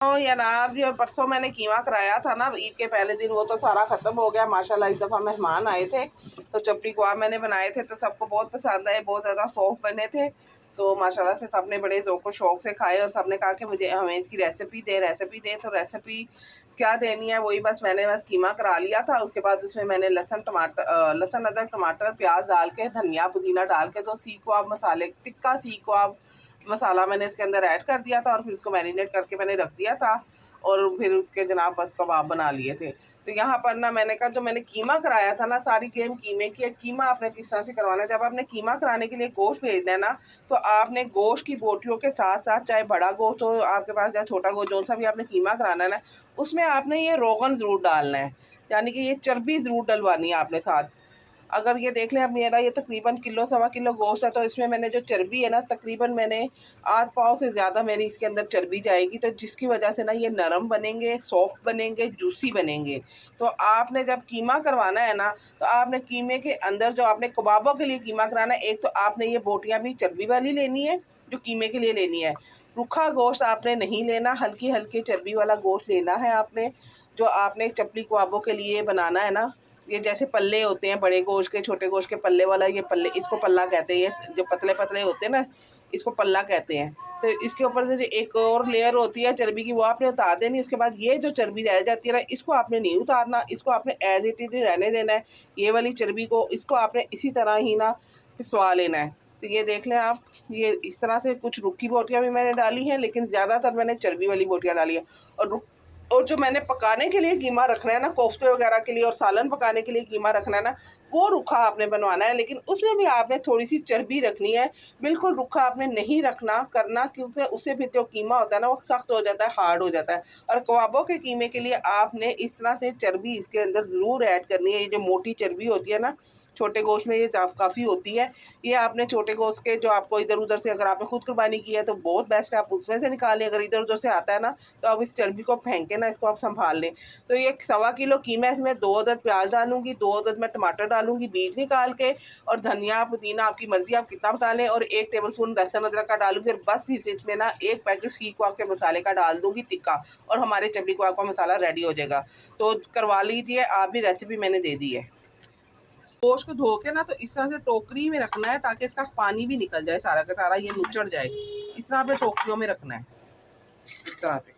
या ना, जो परसों मैंने कीमा कराया था ना ईद के पहले दिन, वो तो सारा ख़त्म हो गया माशाल्लाह। इस दफ़ा मेहमान आए थे तो चपड़ी कबाब मैंने बनाए थे तो सबको बहुत पसंद आए, बहुत ज़्यादा सॉफ्ट बने थे। तो माशाल्लाह से सबने बड़े ज़ौक़ शौक़ से खाए और सबने कहा कि मुझे हमें इसकी रेसिपी दे। तो रेसिपी क्या देनी है वही मैंने कीमा करा लिया था। उसके बाद उसमें मैंने लहसुन अदरक टमाटर प्याज डाल के धनिया पुदीना डाल के तो सीख कबाब मसाले टिक्का सीख कबाब मसाला मैंने इसके अंदर ऐड कर दिया था और फिर उसको मैरिनेट करके मैंने रख दिया था और फिर उसके जनाब बस कबाब बना लिए थे। तो यहाँ पर ना मैंने कहा जो मैंने कीमा कराया था ना, सारी गेम कीमे की है। कीमा आपने किस तरह से करवाना है, जब आपने कीमा कराने के लिए गोश्त भेजना है ना, तो आपने गोश्त की बोटियों के साथ साथ, चाहे बड़ा गोश्त हो आपके पास या छोटा गोश्त, जो सा भी आपने कीमा कराना है ना, उसमें आपने ये रोगन ज़रूर डालना है, यानी कि ये चर्बी ज़रूर डलवानी है आपने साथ। अगर ये देख लें, अब मेरा ये तकरीबन किलो सवा किलो गोश्त है तो इसमें मैंने जो चर्बी है ना, तकरीबन मैंने आध पाव से ज़्यादा मेरी इसके अंदर चर्बी जाएगी, तो जिसकी वजह से ना ये नरम बनेंगे, सॉफ्ट बनेंगे, जूसी बनेंगे। तो आपने जब कीमा करवाना है ना, तो आपने कीमे के अंदर जो आपने कबाबों के लिए कीमा कराना है, एक तो आपने ये बोटियाँ भी चर्बी वाली लेनी है जो कीमे के लिए लेनी है। रूखा गोश्त आपने नहीं लेना, हल्की हल्की चर्बी वाला गोश्त लेना है आपने, जो आपने चपली कबाबों के लिए बनाना है ना। ये जैसे पल्ले होते हैं बड़े गोश्त के, छोटे गोश्त के पल्ले वाला, ये पल्ले, इसको पल्ला कहते हैं। ये जो पतले पतले होते हैं ना, इसको पल्ला कहते हैं। तो इसके ऊपर से जो एक और लेयर होती है चर्बी की, वो आपने उतार देनी। उसके बाद ये जो चर्बी रह जाती है ना, इसको आपने नहीं उतारना, इसको आपने एज इट इज रहने देना है। ये वाली चर्बी को, इसको आपने इसी तरह ही ना पिसवा लेना है। तो ये देख लें आप, ये इस तरह से कुछ रुखी बोटियाँ भी मैंने डाली हैं, लेकिन ज़्यादातर मैंने चर्बी वाली बोटियाँ डाली है। और जो मैंने पकाने के लिए कीमा रखना है ना, कोफ्ते वगैरह के लिए और सालन पकाने के लिए कीमा रखना है ना, वो रूखा आपने बनवाना है, लेकिन उसमें भी आपने थोड़ी सी चर्बी रखनी है। बिल्कुल रूखा आपने नहीं रखना करना, क्योंकि उससे फिर जो कीमा होता है ना, वो सख्त हो जाता है, हार्ड हो जाता है। और कबाबों के कीमे के लिए आपने इस तरह से चर्बी इसके अंदर ज़रूर ऐड करनी है। ये जो मोटी चर्बी होती है ना, छोटे गोश्त में ये काफ़ी होती है। ये आपने छोटे गोश्त के, जो आपको इधर उधर से, अगर आपने खुद कुर्बानी की है तो बहुत बेस्ट है, आप उसमें से निकालें। अगर इधर उधर से आता है ना, तो आप इस चर्बी को फेंकें ना, इसको आप संभाल लें। तो ये सवा किलो कीमा है, इसमें 2 अदद प्याज डालूंगी, 2 अदद मैं टमाटर डालूंगी बीज निकाल के, और धनिया पुदीना आपकी मर्ज़ी, आप कितना डालें, और 1 टेबल स्पून लहसुन अदरक का डालूंगी। और बस फिर इसमें ना 1 पैकेट सीख कबाब के मसाले का डाल दूंगी टिक्का, और हमारे चपली कबाब का मसाला रेडी हो जाएगा। तो करवा लीजिए, आप भी रेसिपी मैंने दे दी है। गोश्त को धो के ना, तो इस तरह से टोकरी में रखना है ताकि इसका पानी भी निकल जाए सारा का सारा, ये नुचड़ जाए। इस तरह आपने टोकरियों में रखना है, इस तरह से।